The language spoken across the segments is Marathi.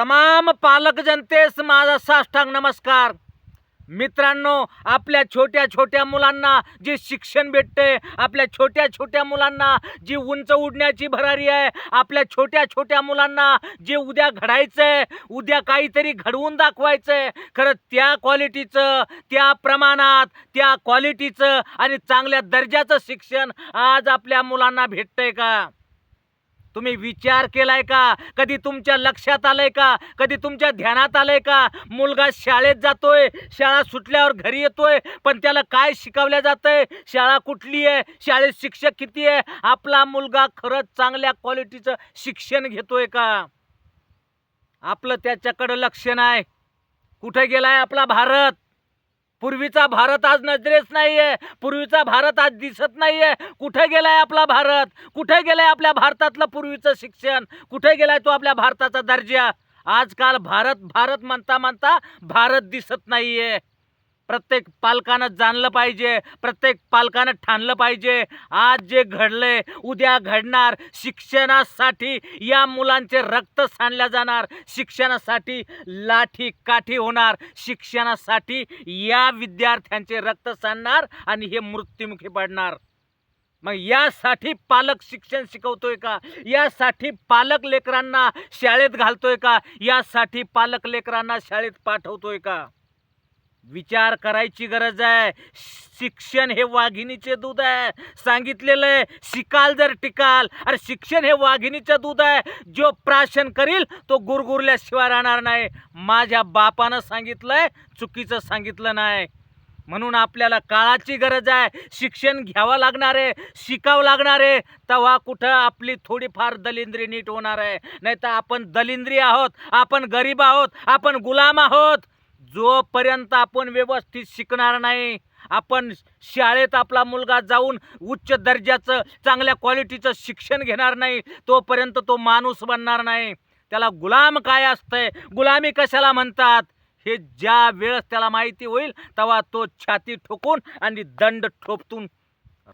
तमाम पालक जनतेस माझा साष्टांग नमस्कार। मित्रांनो, आपल्या छोट्या छोट्या मुलांना जे शिक्षण भेटते, आपल्या छोट्या छोट्या मुलांना जी उंच उडण्याची भरारी आहे, आपल्या छोट्या छोट्या मुलांना जे उद्या घडायचंय, उद्या काहीतरी घडवून दाखवायचंय, खरं त्या क्वालिटीचं, त्या प्रमाणात, त्या क्वालिटीचं आणि चांगल्या दर्जाचं शिक्षण आज आपल्या मुलांना भेटतंय का? तुम्ही विचार केलाय का? कधी तुमच्या लक्षात आलंय का? कधी तुमच्या ध्यानात आलंय का? मुलगा शाळेत जातोय, शाळा सुटल्यावर घरी येतोय, पण त्याला काय शिकवलं जातंय? शाळा कुठली आहे? शाळेत शिक्षक किती आहे? आपला मुलगा खरंच चांगल्या क्वालिटीचं शिक्षण घेतोय का? आपलं त्याच्याकडे लक्ष नाही। कुठे गेलाय आपला भारत? पूर्वीचा भारत आज नजरेस नाहीये, पूर्वीचा भारत आज दिसत नाहीये। कुठे गेलाय आपला भारत? कुठे गेलाय आपल्या भारतातलं पूर्वीचं शिक्षण? कुठे गेलाय तो आपल्या भारताचा दर्जा? आजकाल भारत भारत म्हणता म्हणता भारत दिसत नाहीये। प्रत्येक पालकानं जाणलं पाहिजे, प्रत्येक पालकानं ठाणलं पाहिजे, आज जे घडलंय उद्या घडणार। शिक्षणासाठी या मुलांचे रक्त सांडल्या जाणार, शिक्षणासाठी लाठी काठी होणार, शिक्षणासाठी या विद्यार्थ्यांचे रक्त सांडणार आणि हे मृत्युमुखी पडणार। मग यासाठी पालक शिक्षण शिकवतोय का? यासाठी पालक लेकरांना शाळेत घालतोय का? यासाठी पालक लेकरांना शाळेत पाठवतोय का? विचार करायची गरज आहे। शिक्षण हे वाघिणीचे दूध आहे, सांगितलेलं आहे, शिकाल जर टिकाल। अरे शिक्षण हे वाघिणीचं दूध आहे, जो प्राशन करील तो गुरगुरल्याशिवाय राहणार नाही। माझ्या बापानं सांगितलंय, चुकीचं सांगितलं नाही। म्हणून आपल्याला काळाची गरज आहे, शिक्षण घ्यावं लागणार आहे, शिकावं लागणार आहे। तेव्हा कुठं आपली थोडीफार दलिंद्री नीट होणार आहे, नाही तर आपण दलिंद्री आहोत, आपण गरीब आहोत, आपण गुलाम आहोत। जोपर्यंत आपण व्यवस्थित शिकणार नाही, आपण शाळेत आपला मुलगा जाऊन उच्च दर्जाचं चांगल्या क्वालिटीचं शिक्षण घेणार नाही, तोपर्यंत तो माणूस बनणार नाही। त्याला गुलाम काय असतंय, गुलामी कशाला म्हणतात, हे ज्या वेळेस त्याला माहिती होईल तेव्हा तो छाती ठोकून आणि दंड ठोपतून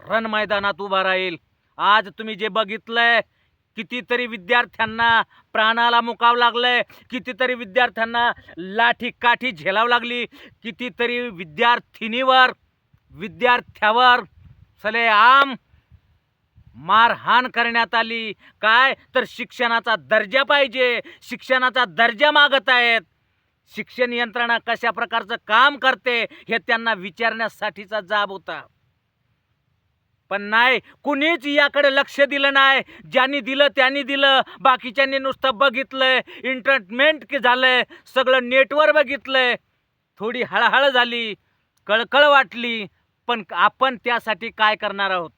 रण मैदानात उभा राहील। आज तुम्ही जे बघितलंय, कितीतरी विद्यार्थ्यांना प्राणाला मुकावं लागलंय, कितीतरी विद्यार्थ्यांना लाठी काठी झेलावं लागली, कितीतरी विद्यार्थिनीवर विद्यार्थ्यावर सरेआम मारहाण करण्यात आली। काय तर शिक्षणाचा दर्जा पाहिजे, शिक्षणाचा दर्जा मागत आहेत। शिक्षण यंत्रणा कशा प्रकारचं काम करते हे त्यांना विचारण्यासाठीचा जाब होता, पण नाही, कुणीच याकडे लक्ष दिलं नाही। ज्यांनी दिलं त्यांनी दिलं, बाकीच्यांनी नुसतं बघितलंय, एंटरटेनमेंट झालंय, सगळं नेटवर बघितलंय, थोडी हळहळ झाली, कळकळ वाटली, पण आपण त्यासाठी काय करणार आहोत?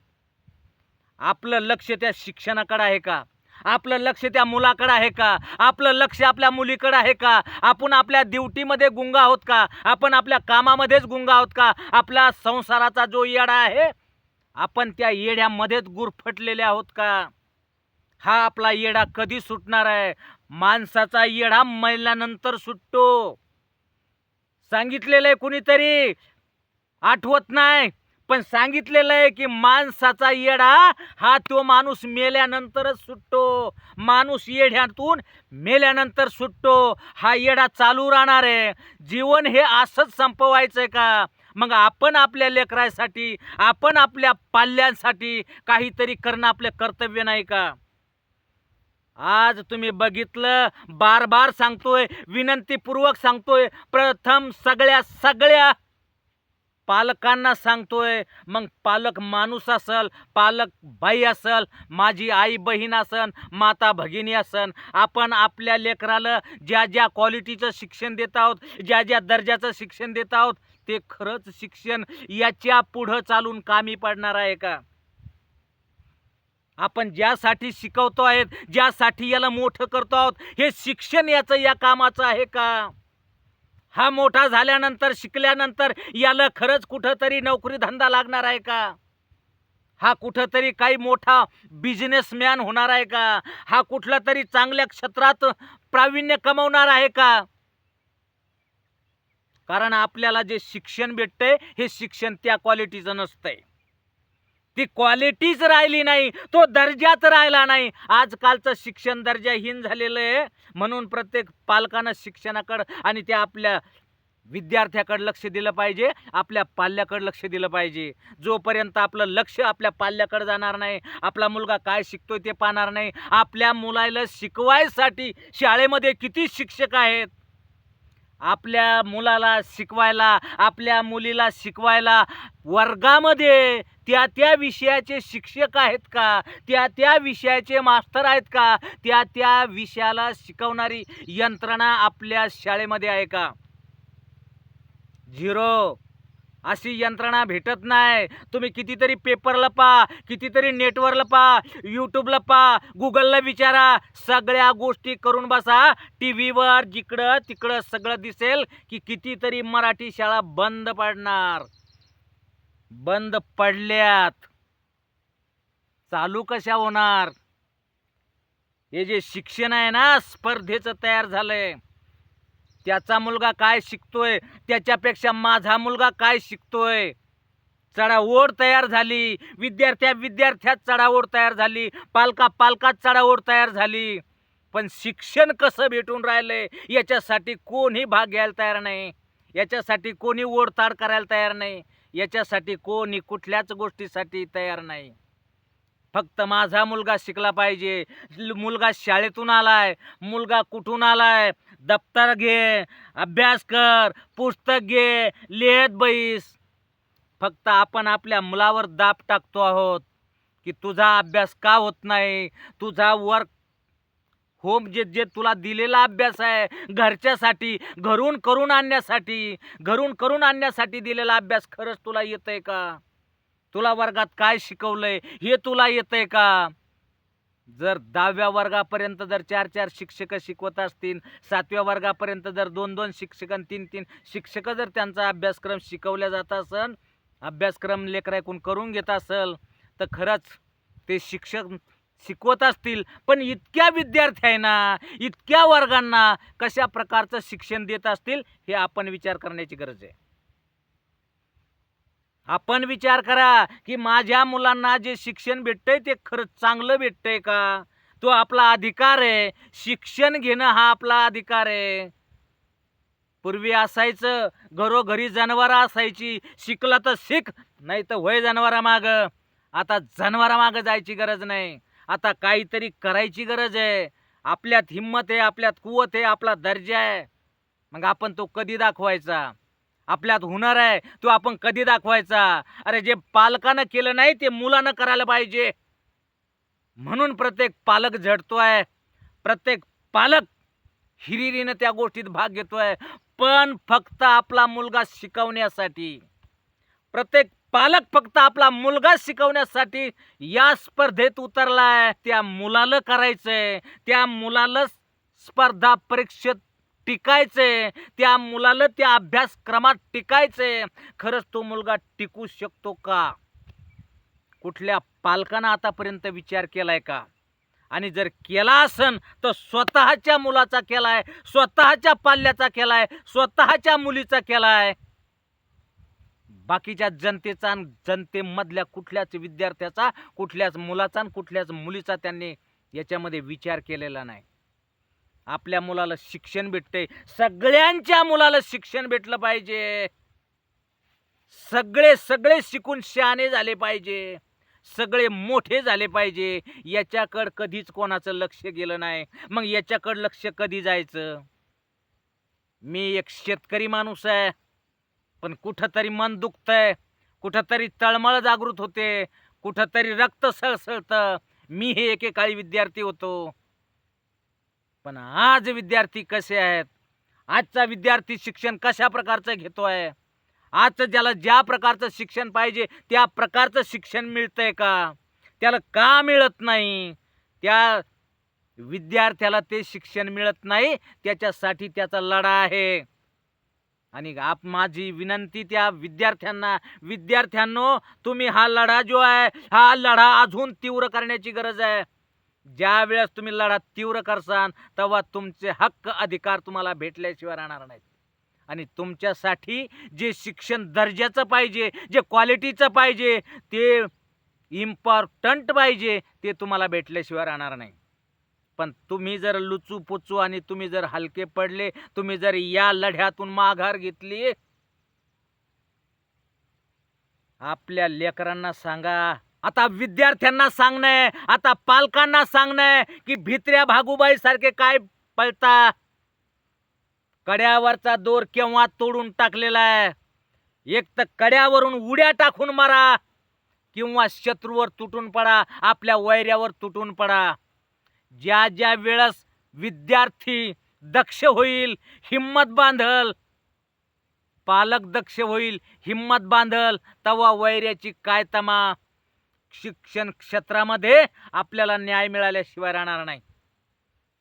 आपलं लक्ष त्या शिक्षणाकडे आहे का? आपलं लक्ष त्या मुलाकडे आहे का? आपलं लक्ष आपल्या मुलीकडे आहे का? आपण आपल्या ड्युटीमध्ये गुंग आहोत का? आपण आपल्या कामामध्येच गुंग आहोत का? आपला संसाराचा जो येडा आहे, आपण त्या येड्यामध्येच गुरफटलेले आहोत का? हा आपला येडा कधी सुटणार आहे? माणसाचा येडा मरल्यानंतर सुटतो, सांगितलेलं आहे कुणीतरी, आठवत नाही, पण सांगितलेलं आहे की माणसाचा येडा हा तो माणूस मेल्यानंतरच सुटतो। माणूस येड्यातून मेल्यानंतर सुटतो, हा येडा चालू राहणार आहे। जीवन हे असंच संपवायचंय का? मग आपण आपल्या लेकरासाठी, आपण आपल्या पाल्यांसाठी काहीतरी करणं आपलं कर्तव्य नाही का? आज तुम्ही बघितलं, बार बार सांगतोय, विनंतीपूर्वक सांगतोय, प्रथम सगळ्या पालकांना सांगतोय, मग पालक माणूस असल, पालक बाई असल, माझी आई बहीण असन, माता भगिनी असन, आपण आपल्या लेकराला ज्या ज्या क्वालिटीचं शिक्षण देत आहोत, ज्या ज्या दर्जाचं शिक्षण देत आहोत, ते खरंच शिक्षण याच्या पुढं चालून कामी पडणार आहे का? आपण ज्यासाठी शिकवतो आहेत, ज्यासाठी याला मोठं करतो आहोत, हे शिक्षण याचं या कामाचं आहे का? हा मोठा झाल्यानंतर, शिकल्यानंतर याला खरंच कुठंतरी नोकरी धंदा लागणार आहे का? हा कुठंतरी काही मोठा बिझनेसमॅन होणार आहे का? हा कुठला तरी चांगल्या क्षेत्रात प्रावीण्य कमवणार आहे का? कारण आपल्याला जे शिक्षण भेटतंय, हे शिक्षण त्या क्वालिटीचं नसतंय, ती क्वालिटीच राहिली नाही, तो दर्जाच राहिला नाही. आजकालचं शिक्षण दर्जाहीन झालेलं आहे. म्हणून प्रत्येक पालकानं शिक्षणाकडं आणि त्या आपल्या विद्यार्थ्याकडे लक्ष दिलं पाहिजे, आपल्या पाल्याकडे लक्ष दिलं पाहिजे. जोपर्यंत आपलं लक्ष आपल्या पाल्याकडे जाणार नाही, आपला मुलगा काय शिकतोय ते पाहणार नाही. आपल्या मुलाला शिकवायसाठी शाळेमध्ये किती शिक्षक आहेत, आपल्या मुलाला शिकवायला, आपल्या मुलीला शिकवायला वर्गामध्ये त्या त्या विषयाचे शिक्षक आहेत का, त्या त्या विषयाचे मास्टर आहेत का, त्या त्या विषयाला शिकवणारी यंत्रणा आपल्या शाळेमध्ये आहे का? झिरो. अशी यंत्रणा भेटत नाही. तुम्ही कितीतरी पेपरला पहा, कितीतरी नेटवरला पहा, यूट्यूबला पहा, गुगलला विचारा, सगळ्या गोष्टी करून बसा. टी व्हीवर जिकडं तिकडं सगळं दिसेल की कितीतरी मराठी शाळा बंद पडणार. बंद पडल्यात, चालू कशा होणार? हे जे शिक्षण आहे ना, स्पर्धेचं तयार झालंय. त्याचा मुलगा काय शिकतोय, त्याच्यापेक्षा माझा मुलगा काय शिकतोय, चढाओढ तयार झाली. विद्यार्थ्यात चढाओढ तयार झाली, पालकात चढाओढ तयार झाली. पण शिक्षण कसं भेटून राहिलंय याच्यासाठी कोणी भाग घ्यायला तयार नाही, याच्यासाठी कोणी ओढताड करायला तयार नाही, याच्यासाठी कोणी कुठल्याच गोष्टीसाठी तयार नाही. फक्त माझा मुलगा शिकला पाहिजे. मुलगा शाळेतून आलाय, मुलगा कुठून आलाय, दप्तर घे, अभ्यास कर, पुस्तक घे, लिहित बैस. फक्त आपण आपल्या मुलावर दाब टाकतो आहोत की तुझा अभ्यास का होत नाही, तुझा वर्क होम जे तुला दिलेला अभ्यास आहे घरच्यासाठी, घरून करून आणण्यासाठी दिलेला अभ्यास खरंच तुला येतंय का? तुला वर्गात काय शिकवलंय हे तुला येतंय का? जर 10व्या वर्गापर्यंत जर 4-4 शिक्षक शिकवत असतील, 7व्या वर्गापर्यंत जर 2-2 शिक्षक आणि 3-3 शिक्षक जर त्यांचा अभ्यासक्रम शिकवल्या जात असेल, अभ्यासक्रम लेकराकडून करून घेत असेल, तर खरंच ते शिक्षक शिकवत असतील. पण इतक्या विद्यार्थ्यांना, इतक्या वर्गांना कशा प्रकारचं शिक्षण देत असतील हे आपण विचार करण्याची गरज आहे. आपण विचार करा की माझ्या मुलांना जे शिक्षण भेटतंय ते खरंच चांगलं भेटतंय का? तो आपला अधिकार आहे. शिक्षण घेणं हा आपला अधिकार आहे. पूर्वी असायचं, घरोघरी जनावरं असायची, शिकला तर शिक, नाही तर वय जनावरामागं. आता जनावरामागं जायची गरज नाही, आता काहीतरी करायची गरज आहे. आपल्यात हिंमत आहे, आपल्यात कुवत आहे, आपला दर्जा आहे. मग आपण तो कधी दाखवायचा? आपल्यात हुनर आहे, तो आपण कधी दाखवायचा? अरे जे पालकानं केलं नाही ते मुलानं करायला पाहिजे. म्हणून प्रत्येक पालक झटतोय, प्रत्येक पालक हिरिरीनं त्या गोष्टीत भाग घेतोय, पण फक्त आपला मुलगा शिकवण्यासाठी. प्रत्येक पालक फक्त आपला मुलगा शिकवण्यासाठी या स्पर्धेत उतरलाय. त्या मुलाला करायचंय, त्या मुलाला स्पर्धा परीक्षेत टिकायचंय, त्या मुलाला त्या अभ्यासक्रमात टिकायचंय. खरंच तो मुलगा टिकू शकतो का? कुठल्या पालकानं आतापर्यंत विचार केलाय का? आणि जर केला असन तर स्वतःच्या मुलाचा केलाय, स्वतःच्या पाल्याचा केलाय, स्वतःच्या मुलीचा केलाय. बाकीच्या जनतेचा आणि जनतेमधल्या कुठल्याच विद्यार्थ्याचा, कुठल्याच मुलाचा आणि कुठल्याच मुलीचा त्यांनी याच्यामध्ये विचार केलेला नाही. आपल्या मुलाला शिक्षण भेटते, सगळ्यांच्या मुलाला शिक्षण भेटलं पाहिजे. सगळे शिकून शहाणे झाले पाहिजे, सगळे मोठे झाले पाहिजे. याच्याकडे कधीच कोणाचं लक्ष गेलं नाही. मग याच्याकडे लक्ष कधी जायचं? मी एक शेतकरी माणूस आहे, पण कुठंतरी मन दुखतंय, कुठंतरी तळमळ जागृत होते, कुठंतरी रक्त सळसळतं. मी हे एकेकाळी विद्यार्थी होतो, पण आज विद्यार्थी कसे आहेत? आजचा विद्यार्थी शिक्षण कशा प्रकारचं घेतोय? आज ज्याला ज्या प्रकारचं शिक्षण पाहिजे त्या प्रकारचं शिक्षण मिळतंय का? त्याला का मिळत नाही? त्या विद्यार्थ्याला ते शिक्षण मिळत नाही, त्याच्यासाठी त्याचा लढा आहे. आणि माझी विनंती त्या विद्यार्थ्यांनो, तुम्ही हा लढा जो आहे, हा लढा अजून तीव्र करण्याची गरज आहे. ज्या वेळेस तुम्ही लढा तीव्र करसान तेव्हा तुमचे हक्क अधिकार तुम्हाला भेटल्याशिवाय राहणार नाहीत. आणि तुमच्यासाठी जे शिक्षण दर्जाचं पाहिजे, जे क्वालिटीचं पाहिजे, ते इम्पॉर्टंट पाहिजे ते तुम्हाला भेटल्याशिवाय राहणार नाही. पण तुम्ही जर लुचू पुचू आणि तुम्ही जर हलके पडले, तुम्ही जर या लढ्यातून माघार घेतली, आपल्या लेकरांना सांगा, आता विद्यार्थ्यांना सांगणं, आता पालकांना सांगणं की भित्र्या भागूबाई सारखे काय पळता. कड्यावरचा दोर केव्हा तोडून टाकलेला आहे. एक तर कड्यावरून उड्या टाकून मारा किंवा शत्रूवर तुटून पडा, आपल्या वैऱ्यावर तुटून पडा. ज्या ज्या वेळेस विद्यार्थी दक्ष होईल, हिम्मत बांधल, पालक दक्ष होईल, हिम्मत बांधल, तवा वैऱ्याची काय तमा. शिक्षण क्षेत्रामध्ये आपल्याला न्याय मिळाल्याशिवाय राहणार नाही.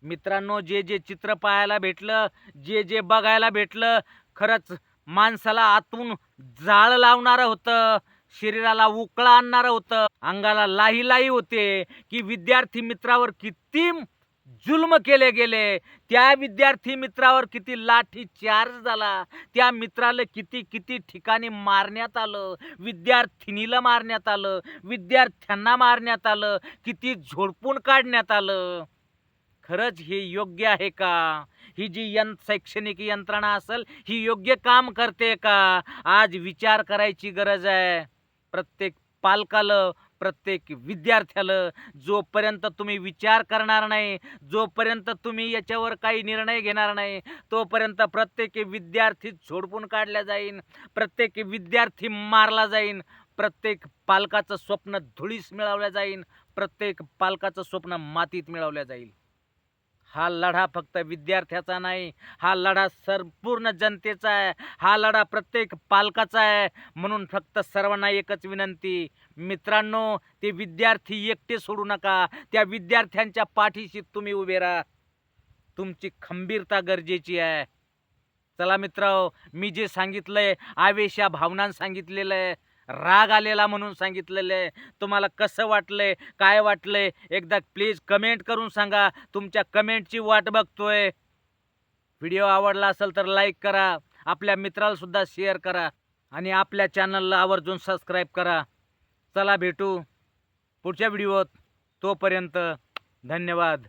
मित्रांनो, जे जे चित्र पाहायला भेटलं, जे जे बघायला भेटलं, खरंच माणसाला आतून जाळ लावणारं होतं, शरीराला उकळा आणणारं होतं, अंगाला लाही लाही होते की विद्यार्थी मित्रावर किती जुल्म केले गेले, त्या विद्यार्थी मित्रावर किती लाठी चार्ज झाला, त्या मित्राला किती किती ठिकाणी मारण्यात आलं, विद्यार्थिनीला मारण्यात आलं, विद्यार्थ्यांना मारण्यात आलं, किती झोडपून काढण्यात आलं. खरंच हे योग्य आहे का? ही जी शैक्षणिक यंत्रणा असेल, ही योग्य काम करते का? आज विचार करायची गरज आहे प्रत्येक पालकाला, प्रत्येक विद्यार्थ्याला. जोपर्यंत तुम्ही विचार करणार नाही, जोपर्यंत तुम्ही याच्यावर काही निर्णय घेणार नाही, तोपर्यंत प्रत्येक विद्यार्थी झोडपून काढला जाईल, प्रत्येक विद्यार्थी मारला जाईल, प्रत्येक पालकाचं स्वप्न धुळीस मिळवलं जाईल, प्रत्येक पालकाचं स्वप्न मातीत मिळवलं जाईल. हा लढा फक्त विद्यार्थ्याचा नाही, हा लढा संपूर्ण जनतेचा आहे, हा लढा प्रत्येक पालकाचा आहे. म्हणून फक्त सर्वांना एकच विनंती, मित्रांनो, ते विद्यार्थी एकटे सोडू नका, त्या विद्यार्थ्यांच्या पाठीशी तुम्ही उभे राहा. तुमची खंबीरता गरजेची आहे. चला मित्रांनो, मी जे सांगितलंय आवेशा भावनांनी सांगितलेलं आहे, राग आलेला म्हणून सांगितलेलं आहे. तुम्हाला कसं वाटलंय, काय वाटलंय, एकदा प्लीज कमेंट करून सांगा. तुमच्या कमेंटची वाट बघतोय. व्हिडिओ आवडला असेल तर लाईक करा, आपल्या मित्राला सुद्धा शेअर करा आणि आपल्या चॅनलला आवर्जून सबस्क्राईब करा. चला भेटू पुढच्या व्हिडिओत. तोपर्यंत धन्यवाद.